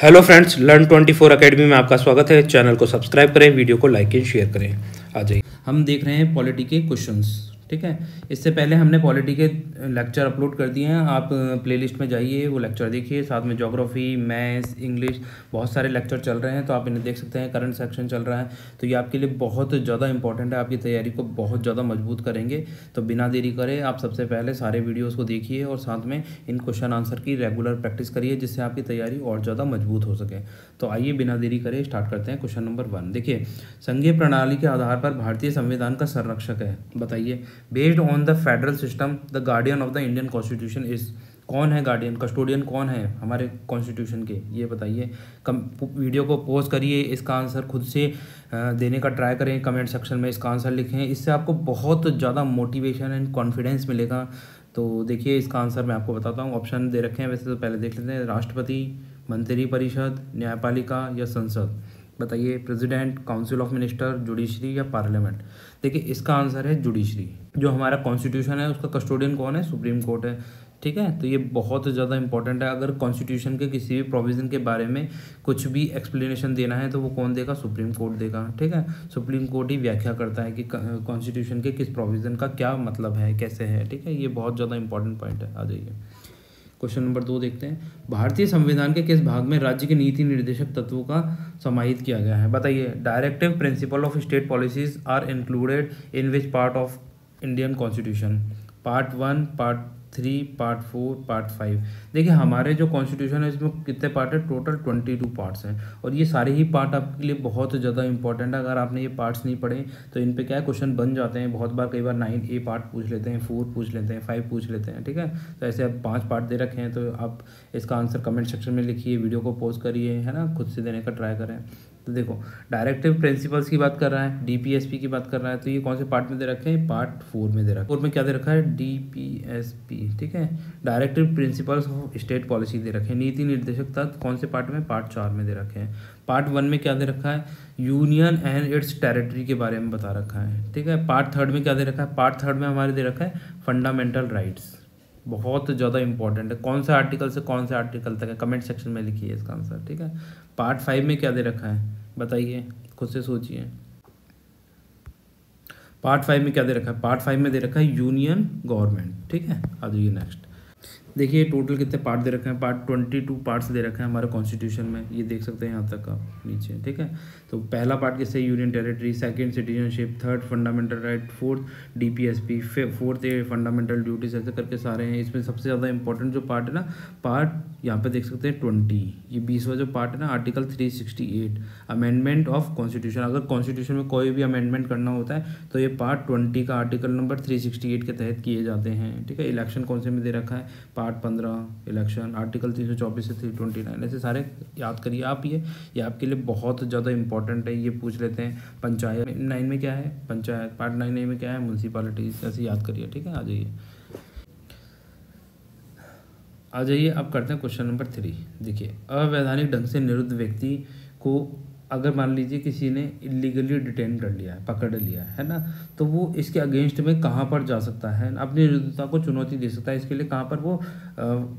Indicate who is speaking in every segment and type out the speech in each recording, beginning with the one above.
Speaker 1: Hello friends, learn 24 academy में आपका स्वागत है। चैनल को सब्सक्राइब करें, वीडियो को लाइक एंड शेयर करें। आ जाइए, हम देख रहे हैं पॉलिटी के क्वेश्चंस। ठीक है, इससे पहले हमने पॉलिटी के लेक्चर अपलोड कर दिए हैं। आप प्लेलिस्ट में जाइए, वो लेक्चर देखिए। साथ में ज्योग्राफी, मैथ्स, इंग्लिश बहुत सारे लेक्चर चल रहे हैं, तो आप इन्हें देख सकते हैं। करंट सेक्शन चल रहा है, तो ये आपके लिए बहुत ज़्यादा इंपॉर्टेंट है, आपकी तैयारी को बहुत ज़्यादा मजबूत करेंगे। तो बिना देरी करे आप सबसे पहले सारे वीडियोज़ को देखिए और साथ में इन क्वेश्चन आंसर की रेगुलर प्रैक्टिस करिए, जिससे आपकी तैयारी और ज़्यादा मजबूत हो सके। तो आइए बिना देरी करे स्टार्ट करते हैं। क्वेश्चन नंबर 1 देखिए, संघीय प्रणाली के आधार पर भारतीय संविधान का संरक्षक है, बताइए। Based on the federal system the guardian of the Indian constitution is. कौन है गार्डियन, कस्टोडियन कौन है हमारे कॉन्स्टिट्यूशन के, ये बताइए। वीडियो को पॉज करिए, इसका आंसर खुद से देने का ट्राई करें, कमेंट सेक्शन में इसका आंसर लिखें। इससे आपको बहुत ज़्यादा मोटिवेशन एंड कॉन्फिडेंस मिलेगा। तो देखिए, इसका आंसर मैं आपको बताता हूँ। ऑप्शन दे रखे हैं, वैसे तो पहले देख लेते हैं। राष्ट्रपति, मंत्रिपरिषद, न्यायपालिका या संसद, बताइए। President, council of minister, judiciary या पार्लियामेंट। देखिए, इसका आंसर है जुडिशरी। जो हमारा कॉन्स्टिट्यूशन है उसका कस्टोडियन कौन है, सुप्रीम कोर्ट है। ठीक है, तो ये बहुत ज़्यादा इंपॉर्टेंट है। अगर कॉन्स्टिट्यूशन के किसी भी प्रोविज़न के बारे में कुछ भी एक्सप्लेनेशन देना है तो वो कौन देगा, सुप्रीम कोर्ट देगा। ठीक है, सुप्रीम कोर्ट ही व्याख्या करता है कि कॉन्स्टिट्यूशन के किस प्रोविज़न का क्या मतलब है, कैसे है। ठीक है, ये बहुत ज़्यादा इंपॉर्टेंट पॉइंट है। आ जाइए, क्वेश्चन नंबर 2 देखते हैं। भारतीय संविधान के किस भाग में राज्य के नीति निर्देशक तत्वों का समाहित किया गया है, बताइए। Directive principle of state policies are included in which part of Indian constitution. Part 1, part 3, part 4, part 5। देखिए, हमारे जो कॉन्स्टिट्यूशन है इसमें कितने पार्ट है, टोटल 22 पार्ट्स हैं। और ये सारे ही पार्ट आपके लिए बहुत ज़्यादा इंपॉर्टेंट है। अगर आपने ये पार्ट्स नहीं पढ़े तो इन पे क्या है, क्वेश्चन बन जाते हैं बहुत बार। कई बार 9A पार्ट पूछ लेते हैं, 4 पूछ लेते हैं, 5 पूछ लेते हैं। ठीक है, तो ऐसे अब 5 पार्ट दे रखे हैं, तो आप इसका आंसर कमेंट सेक्शन में लिखिए, वीडियो को पॉज करिए, है ना, खुद से देने का ट्राई करें। तो देखो, डायरेक्टिव प्रिंसिपल्स की बात कर रहा है, डीपीएसपी की बात कर रहा है, तो ये कौन से पार्ट में दे रखे हैं, पार्ट 4 में दे रखा है। 4 में क्या दे रखा है, डीपीएसपी। ठीक है, directive principles of state policy दे रखे हैं। नीति निर्देशक तत्व कौन से पार्ट में, पार्ट 4 में दे रखे हैं। पार्ट 1 में क्या दे रखा है, यूनियन एंड इट्स टेरिटरी के बारे में बता रखा है। ठीक है, पार्ट 3 में क्या दे रखा है, पार्ट 3 में हमारे दे रखा है फंडामेंटल राइट्स। बहुत ज़्यादा इंपॉर्टेंट है। कौन सा आर्टिकल से कौन से आर्टिकल तक है, कमेंट सेक्शन में लिखिए इसका आंसर। ठीक है, पार्ट 5 में क्या दे रखा है, बताइए, खुद से सोचिए। पार्ट 5 में क्या दे रखा है, पार्ट 5 में दे रखा है यूनियन गवर्नमेंट। ठीक है, आ जाइए नेक्स्ट। देखिए, टोटल कितने पार्ट दे रखे हैं, पार्ट 22 पार्ट्स दे रखे हैं हमारे कॉन्स्टिट्यूशन में, ये देख सकते हैं यहाँ तक आप नीचे। ठीक है, तो पहला पार्ट किससे, union territory. Second citizenship, third fundamental right, fourth DPSP, fourth fundamental duties, ऐसे करके सारे हैं। इसमें सबसे ज़्यादा इंपॉर्टेंट जो पार्ट है ना, पार्ट यहाँ पे देख सकते हैं 20, ये 20वां जो पार्ट है ना, आर्टिकल 368 अमेंडमेंट ऑफ कॉन्स्टिट्यूशन। अगर कॉन्स्टिट्यूशन में कोई भी अमेंडमेंट करना होता है तो ये पार्ट 20 का आर्टिकल नंबर 368 के तहत किए जाते हैं। ठीक है, इलेक्शन कौन से में दे रखा है, पार्ट 15 इलेक्शन, आर्टिकल 324 से 329, ऐसे सारे याद करिए आप। ये आपके लिए बहुत ज़्यादा इंपॉर्टेंट है। ये पूछ लेते हैं पंचायत 9 में क्या है, पंचायत। पार्ट 9A में क्या है, म्यूनसिपालिटीज, ऐसे याद करिए। ठीक है, आ जाइए अब करते हैं क्वेश्चन नंबर 3। देखिए, अवैधानिक ढंग से निरुद्ध व्यक्ति को अगर मान लीजिए किसी ने इलीगली डिटेन कर लिया है, पकड़ लिया है ना, तो वो इसके अगेंस्ट में कहाँ पर जा सकता है, अपनी निरुद्धता को चुनौती दे सकता है। इसके लिए कहाँ पर वो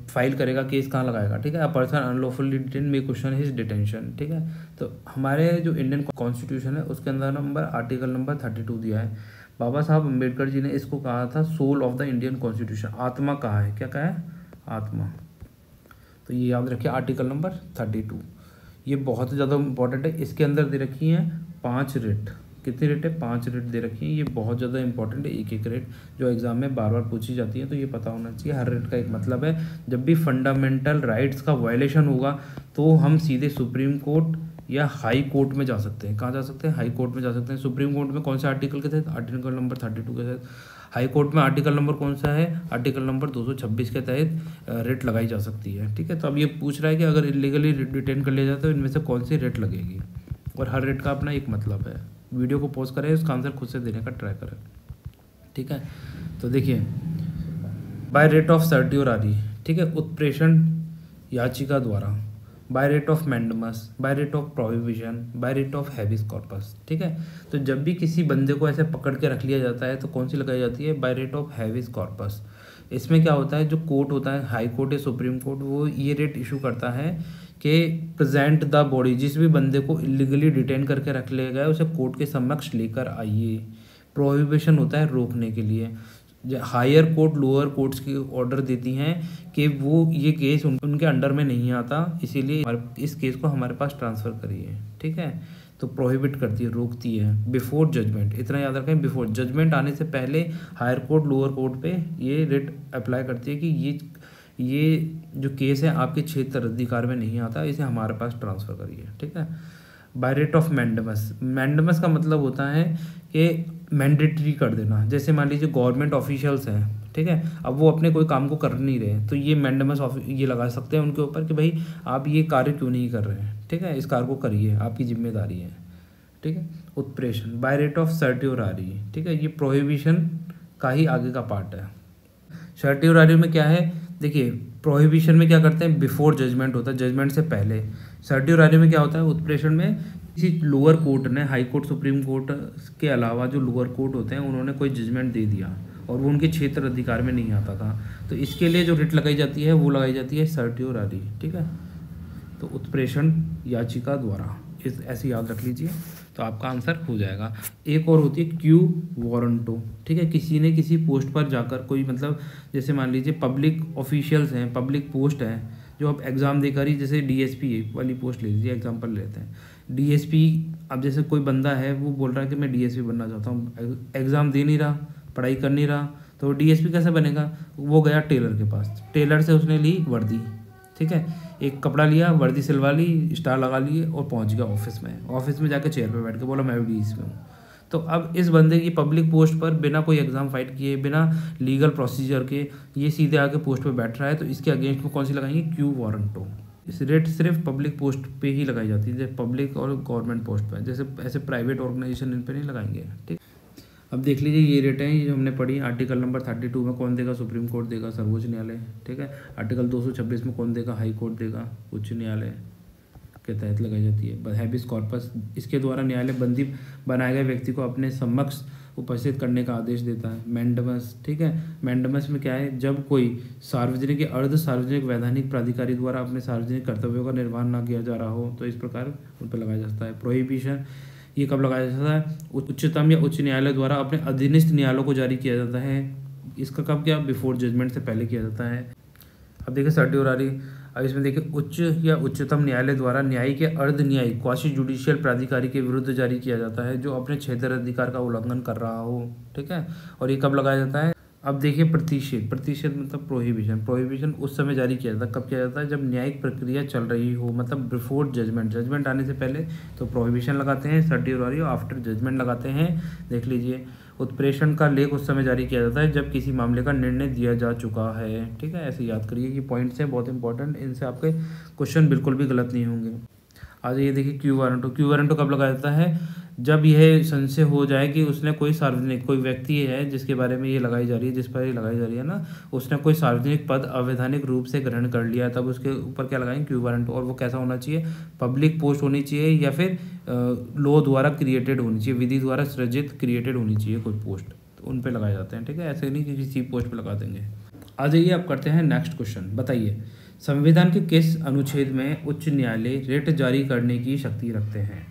Speaker 1: फाइल करेगा, केस कहाँ लगाएगा। ठीक है, a person unlawfully detain may question his detention. ठीक है, तो हमारे जो इंडियन कॉन्स्टिट्यूशन है उसके अंदर नंबर आर्टिकल नंबर 32 दिया है। बाबा साहब अम्बेडकर जी ने इसको कहा था soul of the Indian constitution. आत्मा कहा है, क्या कहा है, आत्मा। तो ये याद रखिए, आर्टिकल नंबर 32, ये बहुत ज़्यादा इंपॉर्टेंट है। इसके अंदर दे रखी हैं 5 रेट। कितनी रेट है, 5 रेट दे रखी हैं। ये बहुत ज़्यादा इंपॉर्टेंट है, एक एक रेट जो एग्जाम में बार बार पूछी जाती है, तो ये पता होना चाहिए। हर रेट का एक मतलब है। जब भी फंडामेंटल राइट्स का वायलेशन होगा तो हम सीधे सुप्रीम कोर्ट या हाई कोर्ट में जा सकते हैं। कहाँ जा सकते हैं, हाई कोर्ट में जा सकते हैं। सुप्रीम कोर्ट में कौन से आर्टिकल के तहत, आर्टिकल नंबर 32 के तहत। हाई कोर्ट में आर्टिकल नंबर कौन सा है, आर्टिकल नंबर 226 के तहत रेट लगाई जा सकती है। ठीक है, तो अब ये पूछ रहा है कि अगर इलीगली डिटेन कर लिया जाए तो इनमें से कौन सी रेट लगेगी, और हर रेट का अपना एक मतलब है। वीडियो को पॉज करें, उसका आंसर खुद से देने का ट्राई करें। ठीक है, तो देखिए, बाय रेट ऑफ सर्ट्योरारी। ठीक है, उत्प्रेषण याचिका द्वारा, by rate of mandamus, by rate of prohibition, by rate of habeas corpus. ठीक है, तो जब भी किसी बंदे को ऐसे पकड़ के रख लिया जाता है तो कौन सी लगाई जाती है, by rate of habeas corpus. इसमें क्या होता है, जो कोर्ट होता है, हाई कोर्ट या सुप्रीम कोर्ट, वो ये रेट इशू करता है कि प्रेजेंट द बॉडी, जिस भी बंदे को इलीगली डिटेन करके रख लिया गया है उसे कोर्ट के समक्ष लेकर आइए। प्रोहिबिशन होता है रोकने के लिए। हायर कोर्ट लोअर कोर्ट्स की ऑर्डर देती हैं कि वो ये केस उनके अंडर में नहीं आता, इसीलिए इस केस को हमारे पास ट्रांसफ़र करिए। ठीक है, तो प्रोहिबिट करती है, रोकती है। बिफोर जजमेंट, इतना याद रखें, बिफोर जजमेंट आने से पहले हायर कोर्ट लोअर कोर्ट पे ये रेट अप्लाई करती है कि ये जो केस है आपके क्षेत्र अधिकार में नहीं आता, इसे हमारे पास ट्रांसफ़र करिए। ठीक है। By rate of mandamus, mandamus का मतलब होता है कि मैंडेटरी कर देना। जैसे मान लीजिए गवर्नमेंट ऑफिशियल्स हैं, ठीक है, अब वो अपने कोई काम को कर नहीं रहे, तो ये मैंडेमस ये लगा सकते हैं उनके ऊपर कि भाई आप ये कार्य क्यों नहीं कर रहे हैं। ठीक है, इस कार्य को करिए, आपकी जिम्मेदारी है। ठीक है। उत्प्रेषण, बाय रेट ऑफ सर्ट्योरारी। ठीक है, ये प्रोहिबिशन का ही आगे का पार्ट है। सर्ट्योरारी में क्या है, देखिए प्रोहिबिशन में क्या करते हैं, बिफोर जजमेंट होता है, जजमेंट से पहले। सर्ट्योरारी में क्या होता है, उत्प्रेषण में किसी लोअर कोर्ट ने, हाई कोर्ट सुप्रीम कोर्ट के अलावा जो लोअर कोर्ट होते हैं उन्होंने कोई जजमेंट दे दिया और वो उनके क्षेत्र अधिकार में नहीं आता था, तो इसके लिए जो रिट लगाई जाती है वो लगाई जाती है सर्ट्योरारी। ठीक है, तो उत्प्रेषण याचिका द्वारा, इस ऐसे याद रख लीजिए तो आपका आंसर हो जाएगा। एक और होती है क्यू वारंटो। ठीक है, किसी ने किसी पोस्ट पर जाकर कोई, मतलब जैसे मान लीजिए पब्लिक ऑफिशियल्स हैं, पब्लिक पोस्ट है जो अब एग्ज़ाम देकर ही, जैसे डीएसपी वाली पोस्ट ले लीजिए, एग्जाम्पल लेते हैं डीएसपी। अब जैसे कोई बंदा है वो बोल रहा है कि मैं डीएसपी बनना चाहता हूँ, एग्ज़ाम दे नहीं रहा, पढ़ाई कर नहीं रहा, तो डीएसपी कैसे बनेगा, वो गया टेलर के पास, टेलर से उसने ली वर्दी। ठीक है, एक कपड़ा लिया, वर्दी सिलवा ली, स्टार लगा लिए और पहुंच गया ऑफिस में। ऑफिस में जाकर चेयर पे बैठ के बोला मैं भी डीएसपी हूँ। तो अब इस बंदे की पब्लिक पोस्ट पर बिना कोई एग्ज़ाम फाइट किए, बिना लीगल प्रोसीजर के, ये सीधे आके पोस्ट पे बैठ रहा है, तो इसके अगेंस्ट में कौन सी लगाएंगे, क्यू वारंटो। इस रेट सिर्फ पब्लिक पोस्ट पे ही लगाई जाती है, जैसे पब्लिक और गवर्नमेंट पोस्ट पे, जैसे ऐसे प्राइवेट ऑर्गेनाइजेशन इन पे नहीं लगाएंगे। ठीक, अब देख लीजिए ये रेट हैं, ये जो हमने पढ़ी। आर्टिकल नंबर 32 में कौन देगा, सुप्रीम कोर्ट देगा, सर्वोच्च न्यायालय। ठीक है, आर्टिकल 226 में कौन देगा, हाई कोर्ट देगा, उच्च न्यायालय के तहत लगाई जाती है। हैबिस कॉर्पस, इसके द्वारा न्यायालय बंदी बनाए गए व्यक्ति को अपने समक्ष उपस्थित करने का आदेश देता है। मैंडेमस, ठीक है, मैंडेमस में क्या है, जब कोई सार्वजनिक या अर्ध सार्वजनिक वैधानिक प्राधिकारी द्वारा अपने सार्वजनिक कर्तव्यों का निर्वहन न किया जा रहा हो, तो इस प्रकार उन पर लगाया जाता है। प्रोहिबिशन, ये कब लगाया जाता है, उच्चतम या उच्च न्यायालय द्वारा अपने अधीनस्थ न्यायालयों को जारी किया जाता है। इसका कब क्या, बिफोर जजमेंट से पहले किया जाता है। अब देखिए सर्ट्योरारी, अब इसमें देखिए उच्च या उच्चतम न्यायालय द्वारा न्यायिक या अर्ध न्यायिक क्वासी जुडिशियल प्राधिकारी के विरुद्ध जारी किया जाता है जो अपने क्षेत्र अधिकार का उल्लंघन कर रहा हो। ठीक है, और ये कब लगाया जाता है, अब देखिए प्रतिषेध, प्रतिषेध मतलब प्रोहिबिशन। प्रोहिबिशन उस समय जारी किया जाता है, कब किया जाता है, जब न्यायिक प्रक्रिया चल रही हो, मतलब बिफोर जजमेंट, जजमेंट आने से पहले तो प्रोहिबिशन लगाते हैं सर्ट्योरारी, और आफ्टर जजमेंट लगाते हैं। देख लीजिए, उत्प्रेषण का लेख उस समय जारी किया जाता है जब किसी मामले का निर्णय दिया जा चुका है। ठीक है, ऐसे याद करिए कि पॉइंट्स हैं बहुत इंपॉर्टेंट, इनसे आपके क्वेश्चन बिल्कुल भी गलत नहीं होंगे। आज ये देखिए क्यू वारंटो, क्यू वारंटो कब लगाया जाता है, जब यह संशय हो जाए कि उसने कोई सार्वजनिक, कोई व्यक्ति है जिसके बारे में ये लगाई जा रही है, जिस पर ये लगाई जा रही है ना, उसने कोई सार्वजनिक पद अवैधानिक रूप से ग्रहण कर लिया, तब उसके ऊपर क्या लगाएंगे, क्यू वारंटो। और वो कैसा होना चाहिए, पब्लिक पोस्ट होनी चाहिए या फिर लॉ द्वारा क्रिएटेड होनी चाहिए, विधि द्वारा सृजित क्रिएटेड होनी चाहिए कोई पोस्ट, तो उन पर लगाए जाते हैं। ठीक है, ऐसे नहीं कि किसी पोस्ट पर लगा देंगे। आ जाइए अब करते हैं नेक्स्ट क्वेश्चन। बताइए संविधान के किस अनुच्छेद में उच्च न्यायालय रिट जारी करने की शक्ति रखते हैं।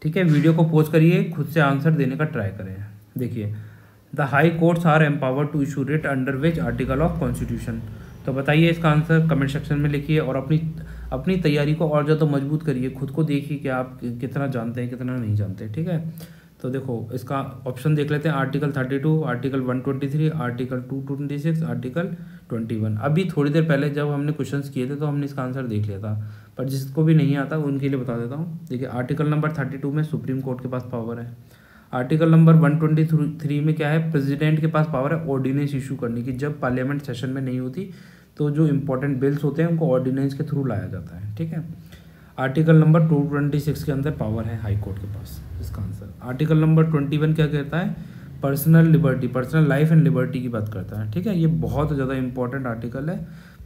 Speaker 1: ठीक है, वीडियो को पॉज करिए, खुद से आंसर देने का ट्राई करें। देखिए, the high courts are empowered to issue writ under which article of constitution. तो बताइए इसका आंसर कमेंट सेक्शन में लिखिए और अपनी तैयारी को और ज़्यादा मजबूत करिए, खुद को देखिए कि आप कितना जानते हैं कितना नहीं जानते। ठीक है, तो देखो इसका ऑप्शन देख लेते हैं, आर्टिकल 32, आर्टिकल 123, आर्टिकल 226, आर्टिकल 21। अभी थोड़ी देर पहले जब हमने क्वेश्चंस किए थे तो हमने इसका आंसर देख लिया था, पर जिसको भी नहीं आता उनके लिए बता देता हूँ। देखिए, आर्टिकल नंबर 32 में सुप्रीम कोर्ट के पास पावर है। आर्टिकल नंबर 123 में क्या है, प्रेसिडेंट के पास पावर है ऑर्डिनेंस इशू करने की। जब पार्लियामेंट सेशन में नहीं होती तो जो इंपॉर्टेंट बिल्स होते हैं उनको ऑर्डिनेंस के थ्रू लाया जाता है। ठीक है, आर्टिकल नंबर 226 के अंदर पावर है हाई कोर्ट के पास, इसका आंसर। आर्टिकल नंबर 21 क्या कहता है, personal liberty, personal life and liberty की बात करता है। ठीक है, ये बहुत ज़्यादा इंपॉर्टेंट आर्टिकल है,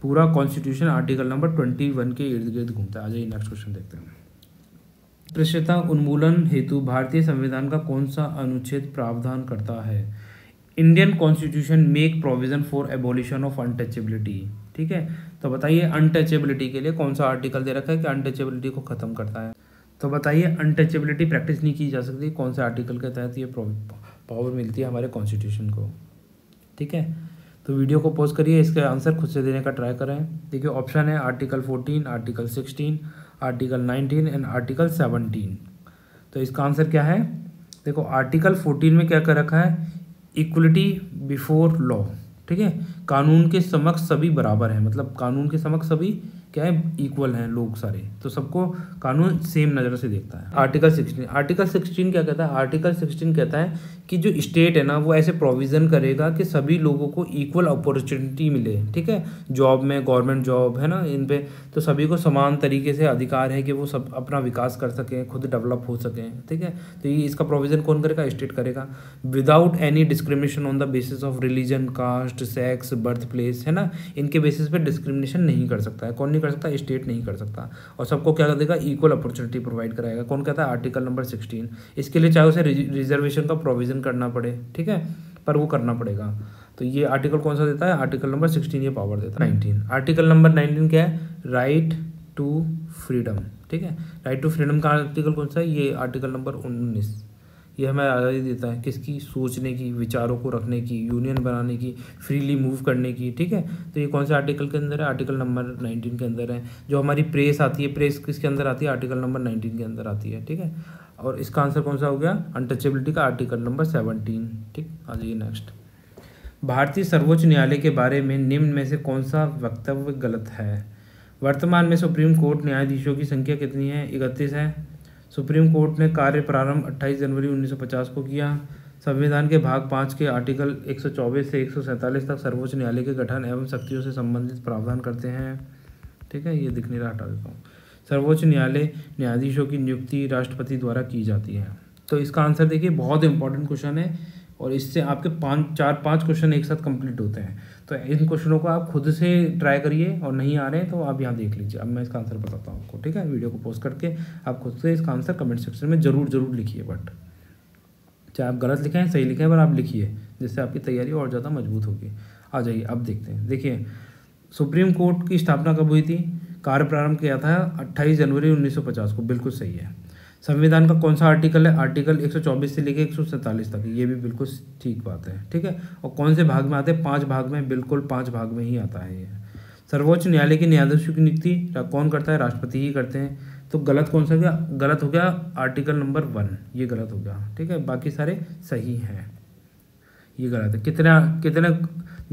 Speaker 1: पूरा कॉन्स्टिट्यूशन आर्टिकल नंबर 21 के इर्द गिर्द घूमता है। आ जाइए नेक्स्ट क्वेश्चन देखते हैं। अस्पृश्यता उन्मूलन हेतु भारतीय संविधान का कौन सा अनुच्छेद प्रावधान करता है। Indian constitution make provision for abolition of untouchability. ठीक है, तो बताइए अनटचेबिलिटी के लिए कौन सा आर्टिकल दे रखा है कि अनटचेबिलिटी को ख़त्म करता है। तो बताइए अनटचेबिलिटी प्रैक्टिस नहीं की जा सकती, कौन से आर्टिकल के तहत ये पावर मिलती है हमारे कॉन्स्टिट्यूशन को। ठीक है, तो वीडियो को पॉज करिए, इसके आंसर खुद से देने का ट्राई करें। देखिए ऑप्शन है article 14, article 16, article 19 and article 17। तो इसका आंसर क्या है? देखो आर्टिकल 14 में क्या कर रखा है? Equality before law. ठीक है, कानून के समक्ष सभी बराबर हैं, मतलब कानून के समक्ष सभी क्या है? इक्वल हैं लोग सारे, तो सबको कानून सेम नज़र से देखता है। आर्टिकल 16 क्या कहता है? आर्टिकल 16 कहता है कि जो स्टेट है ना वो ऐसे प्रोविज़न करेगा कि सभी लोगों को इक्वल अपॉर्चुनिटी मिले। ठीक है, जॉब में, गवर्नमेंट जॉब है ना, इन पे तो सभी को समान तरीके से अधिकार है कि वो सब अपना विकास कर सकें, खुद डेवलप हो सकें। ठीक है, तो ये इसका प्रोविज़न कौन करेगा? स्टेट करेगा, without any discrimination on the basis of religion, caste, sex, birth place, है ना, इनके बेसिस पे डिस्क्रिमिनेशन नहीं कर सकता है। कौन नहीं कर सकता? स्टेट नहीं कर सकता, और सबको क्या कर देगा? इक्वल अपॉर्चुनिटी प्रोवाइड कराएगा। कौन कहता है? Article number 16। इसके लिए चाहे उसे रिजर्वेशन का प्रोविज़न करना पड़े, ठीक है, पर वो करना पड़ेगा। तो ये आर्टिकल कौन सा देता है? आर्टिकल नंबर 16 ये पावर देता है। 19, आर्टिकल नंबर 19 क्या है? Right to freedom. ठीक है, राइट टू फ्रीडम का आर्टिकल कौन सा है? ये आर्टिकल नंबर 19। ये हमें आज़ादी देता है किसकी? सोचने की, विचारों को रखने की, यूनियन बनाने की, फ्रीली मूव करने की। ठीक है, तो ये कौन से आर्टिकल के अंदर है? आर्टिकल नंबर 19 के अंदर है। जो हमारी प्रेस आती है, प्रेस किसके अंदर आती है? आर्टिकल नंबर 19 के अंदर आती है। ठीक है, और इसका आंसर कौन सा हो गया? अनटचेबिलिटी का आर्टिकल नंबर 17। ठीक, आ जाइए नेक्स्ट। भारतीय सर्वोच्च न्यायालय के बारे में निम्न में से कौन सा वक्तव्य गलत है? वर्तमान में सुप्रीम कोर्ट न्यायाधीशों की संख्या कितनी है? 31 है। सुप्रीम कोर्ट ने कार्य प्रारंभ 28 जनवरी 1950 को किया। संविधान के भाग 5 के आर्टिकल 124 से 147 तक सर्वोच्च न्यायालय के गठन एवं शक्तियों से संबंधित प्रावधान करते हैं। ठीक है, ये दिख नहीं रहा, हटा देता हूँ। सर्वोच्च न्यायालय न्यायाधीशों की नियुक्ति राष्ट्रपति द्वारा की जाती है। तो इसका आंसर देखिए, बहुत इंपॉर्टेंट क्वेश्चन है, और इससे आपके 5 क्वेश्चन एक साथ कंप्लीट होते हैं। तो इन क्वेश्चनों को आप खुद से ट्राई करिए, और नहीं आ रहे हैं तो आप यहाँ देख लीजिए। अब मैं इसका आंसर बताता हूँ आपको। ठीक है, वीडियो को पॉज करके आप खुद से इसका आंसर कमेंट सेक्शन में ज़रूर लिखिए। बट चाहे आप गलत लिखें सही लिखें, पर आप लिखिए, जिससे आपकी तैयारी और ज़्यादा मजबूत होगी। आ जाइए, अब देखते हैं। देखिए सुप्रीम कोर्ट की स्थापना कब हुई थी? कार्य प्रारंभ किया था 28 जनवरी 1950 को, बिल्कुल सही है। संविधान का कौन सा आर्टिकल है? आर्टिकल 124 से लेकर 147 तक, ये भी बिल्कुल ठीक बात है। ठीक है, और कौन से भाग में आते हैं? 5 भाग में, बिल्कुल 5 भाग में ही आता है ये। सर्वोच्च न्यायालय के न्यायाधीशों की नियुक्ति कौन करता है? राष्ट्रपति ही करते हैं। तो गलत कौन सा गया? गलत हो गया आर्टिकल नंबर 1, ये गलत हो गया। ठीक है, बाकी सारे सही हैं, ये गलत है। कितने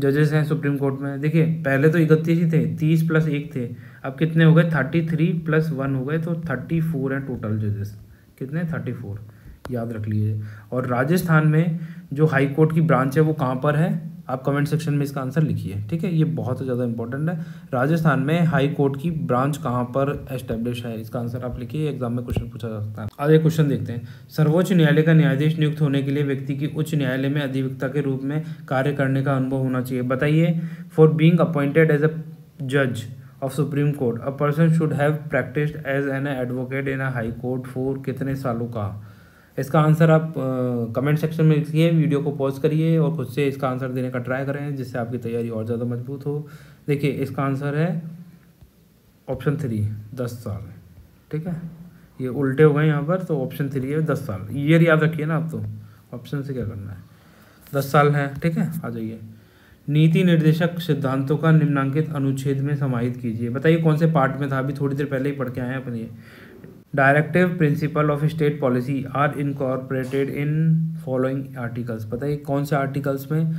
Speaker 1: जजेस हैं सुप्रीम कोर्ट में? देखिए पहले तो 31 ही थे, 30 + 1 थे, अब कितने हो गए? 33 + 1 हो गए, तो 34 हैं टोटल जजेस। कितने? 34, याद रख लीजिए। और राजस्थान में जो हाई कोर्ट की ब्रांच है वो कहाँ पर है? आप कमेंट सेक्शन में इसका आंसर लिखिए। ठीक है, ये बहुत ज़्यादा इंपॉर्टेंट है। राजस्थान में हाई कोर्ट की ब्रांच कहाँ पर एस्टेब्लिश है? इसका आंसर आप लिखिए, एग्जाम में क्वेश्चन पूछा जा सकता है। आगे क्वेश्चन देखते हैं। सर्वोच्च न्यायालय का न्यायाधीश नियुक्त होने के लिए व्यक्ति की उच्च न्यायालय में अधिवक्ता के रूप में कार्य करने का अनुभव होना चाहिए। बताइए, for being appointed as a जज of supreme court a person should have practised as an advocate in a high court for कितने सालों का? इसका आंसर आप कमेंट सेक्शन में लिखिए, वीडियो को पॉज करिए और खुद से इसका आंसर देने का ट्राई करें, जिससे आपकी तैयारी और ज़्यादा मजबूत हो। देखिए इसका आंसर है ऑप्शन 3, 10 साल। ठीक है, ये उल्टे हो गए यहाँ पर, तो ऑप्शन 3 है 10 साल। ईयर याद रखिए ना आप, तो ऑप्शन से क्या करना है, 10 साल है। ठीक है, आ जाइए। नीति निर्देशक सिद्धांतों का निम्नांकित अनुच्छेद में समाहित कीजिए। बताइए कौन से पार्ट में था? अभी थोड़ी देर पहले ही पढ़ के आए हैं अपन ये। Directive principle of state policy are incorporated in following articles. बताइए कौन से आर्टिकल्स में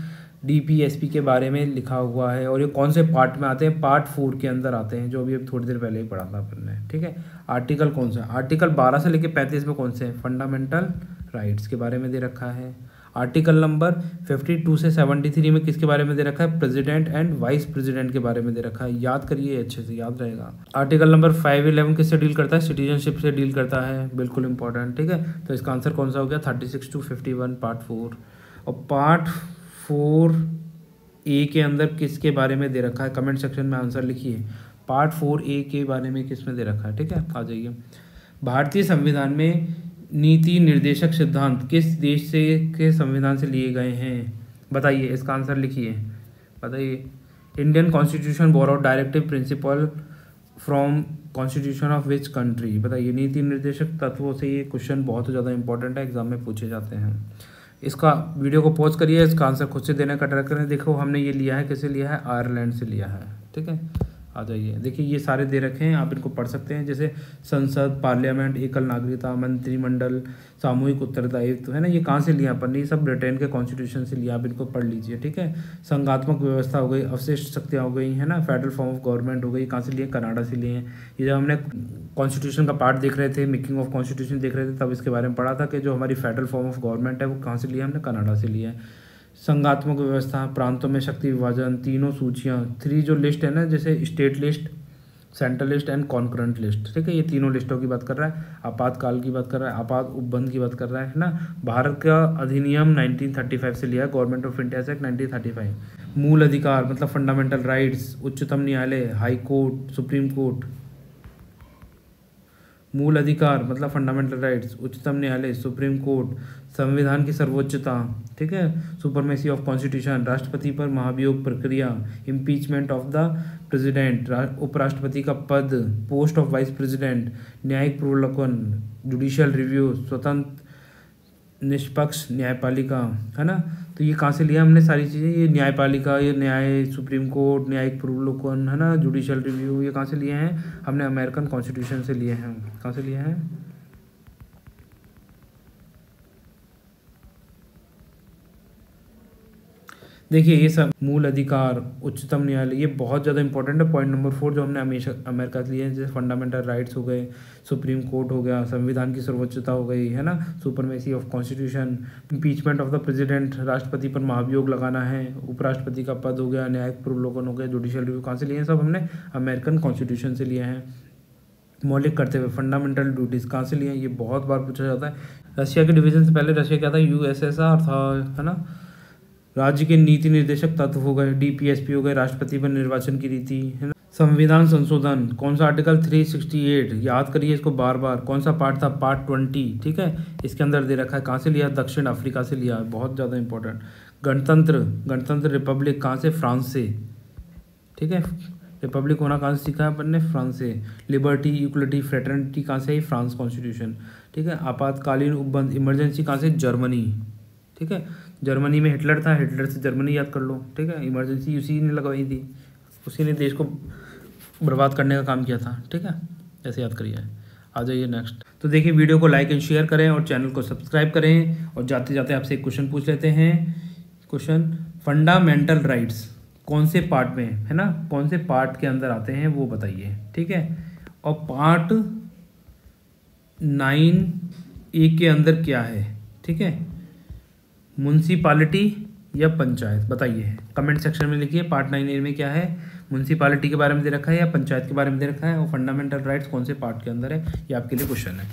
Speaker 1: DPSP के बारे में लिखा हुआ है, और ये कौन से पार्ट में आते हैं? पार्ट 4 के अंदर आते हैं, जो अभी थोड़ी देर पहले ही पढ़ा था अपन ने। ठीक है, आर्टिकल कौन सा? आर्टिकल 12 से लेकर 35 में कौन से हैं? फंडामेंटल राइट्स के बारे में दे रखा है। आर्टिकल नंबर 52 से 73 में किसके बारे में दे रखा है? प्रेसिडेंट एंड वाइस प्रेसिडेंट के बारे में दे रखा है। याद करिए, अच्छे से याद रहेगा। आर्टिकल नंबर 511 किससे डील करता है? सिटीजनशिप से डील करता है, बिल्कुल इंपॉर्टेंट। ठीक है, तो इसका आंसर कौन सा हो गया? 36 to 51 पार्ट 4। और पार्ट 4A के अंदर किसके बारे में दे रखा है? कमेंट सेक्शन में आंसर लिखिए। पार्ट 4A के बारे में किस में दे रखा है? ठीक है, आ जाइए। भारतीय संविधान में नीति निर्देशक सिद्धांत किस देश से के संविधान से लिए गए हैं? बताइए, इसका आंसर लिखिए, बताइए। Indian constitution borrowed directive principle from constitution of which country? बताइए। नीति निर्देशक तत्वों से ये क्वेश्चन बहुत ज़्यादा इंपॉर्टेंट है, एग्जाम में पूछे जाते हैं। इसका वीडियो को पॉज करिए, इसका आंसर खुद से देने का ट्राई करें। देखो हमने ये लिया है, कैसे लिया है, आयरलैंड से लिया है, ठीक है। आ जाइए, देखिए ये सारे दे रखे हैं, आप इनको पढ़ सकते हैं, जैसे संसद, पार्लियामेंट, एकल नागरिकता, मंत्रिमंडल, सामूहिक उत्तरदायित्व, है ना। ये कहाँ से लिया अपन ने? ये सब ब्रिटेन के कॉन्स्टिट्यूशन से लिया, आप इनको पढ़ लीजिए, ठीक है। संघात्मक व्यवस्था हो गई, अवशिष्ट शक्तियाँ हो गई, है ना, फेडरल फॉर्म ऑफ गवर्नमेंट हो गई, कहाँ से लिए? कनाडा से लिए हैं। ये जब हमने कॉन्स्टिट्यूशन का पार्ट देख रहे थे, मेकिंग ऑफ कॉन्स्टिट्यूशन देख रहे थे, तब इसके बारे में पढ़ा था कि जो हमारी फेडरल फॉर्म ऑफ गवर्नमेंट है वो कहाँ से लिया? हमने कनाडा से लिया है। संघात्मक व्यवस्था, प्रांतों में शक्ति विभाजन, तीनों सूचियाँ, थ्री जो लिस्ट है ना, जैसे state list, central list and concurrent list, ठीक है। ये तीनों लिस्टों की बात कर रहा है। आपातकाल की बात कर रहा है, आपात उपबंध की बात कर रहा है ना। भारत का अधिनियम 1935 से लिया है, गवर्नमेंट ऑफ इंडिया एक्ट 1935। मूल अधिकार मतलब फंडामेंटल राइट्स, उच्चतम न्यायालय, हाई कोर्ट, सुप्रीम कोर्ट। मूल अधिकार मतलब फंडामेंटल राइट्स, उच्चतम न्यायालय, सुप्रीम कोर्ट, संविधान की सर्वोच्चता, ठीक है। सुपरमेसी ऑफ कॉन्स्टिट्यूशन, राष्ट्रपति पर महाभियोग प्रक्रिया, इम्पीचमेंट ऑफ द प्रेसिडेंट, उपराष्ट्रपति का पद, पोस्ट ऑफ वाइस प्रेसिडेंट, न्यायिक प्रोलकन, जुडिशियल रिव्यू, स्वतंत्र निष्पक्ष न्यायपालिका, है ना। तो ये कहाँ से लिया हमने सारी चीज़ें? ये न्यायपालिका, ये न्याय, सुप्रीम कोर्ट, न्यायिक प्रोलकन, है ना, जुडिशियल रिव्यू, ये कहाँ से लिए हैं? हमने अमेरिकन कॉन्स्टिट्यूशन से लिए हैं। कहाँ से लिए हैं? देखिए ये सब मूल अधिकार, उच्चतम न्यायालय, ये बहुत ज़्यादा इंपॉर्टेंट है। पॉइंट नंबर 4 जो हमने हमेशा अमेरिका से लिए हैं, जैसे फंडामेंटल राइट्स हो गए, सुप्रीम कोर्ट हो गया, संविधान की सर्वोच्चता हो गई, है ना, supremacy of constitution, impeachment of the president, राष्ट्रपति पर महाभियोग लगाना है, उपराष्ट्रपति का पद हो गया, न्यायिक प्रोलकन हो गया, जुडिशियल रिव्यू, कहाँ से लिए हैं? सब हमने अमेरिकन कॉन्स्टिट्यूशन से लिए हैं। मौलिक कर्तव्य, फंडामेंटल ड्यूटीज़, कहाँ से लिए हैं? ये बहुत बार पूछा जाता है। रशिया के डिवीजन से पहले रशिया क्या था? यूएसएसआर था, है ना। राज्य के नीति निर्देशक तत्व हो गए, डीपीएसपी हो गए, राष्ट्रपति पर निर्वाचन की रीति, है ना। संविधान संशोधन, कौन सा आर्टिकल 368, याद करिए इसको बार बार, कौन सा पार्ट था? पार्ट 20, ठीक है। इसके अंदर दे रखा है, कहाँ से लिया? दक्षिण अफ्रीका से लिया, बहुत ज़्यादा इंपॉर्टेंट। गणतंत्र, गणतंत्र रिपब्लिक, कहाँ से? फ्रांस से, ठीक है। रिपब्लिक होना कहाँ से सीखा है अपन ने? फ्रांस से। लिबर्टी, इक्वलिटी, फ्रेटर्निटी कहाँ से आई? फ्रांस कॉन्स्टिट्यूशन, ठीक है। आपातकालीन उपबंध, इमरजेंसी कहाँ से? जर्मनी, ठीक है। जर्मनी में हिटलर था, हिटलर से जर्मनी याद कर लो, ठीक है। इमरजेंसी उसी ने लगवाई थी, उसी ने देश को बर्बाद करने का काम किया था, ठीक है। ऐसे याद करिए। आ जाइए नेक्स्ट। तो देखिए वीडियो को लाइक एंड शेयर करें और चैनल को सब्सक्राइब करें। और जाते जाते आपसे एक क्वेश्चन पूछ लेते हैं। क्वेश्चन, फंडामेंटल राइट्स कौन से पार्ट में, है ना, कौन से पार्ट के अंदर आते हैं वो बताइए, ठीक है। और पार्ट 9A के अंदर क्या है, ठीक है। म्युनिसिपैलिटी या पंचायत, बताइए कमेंट सेक्शन में लिखिए। पार्ट 9A में क्या है? म्युनिसिपैलिटी के बारे में दे रखा है या पंचायत के बारे में दे रखा है? और फंडामेंटल राइट्स कौन से पार्ट के अंदर है? ये आपके लिए क्वेश्चन है।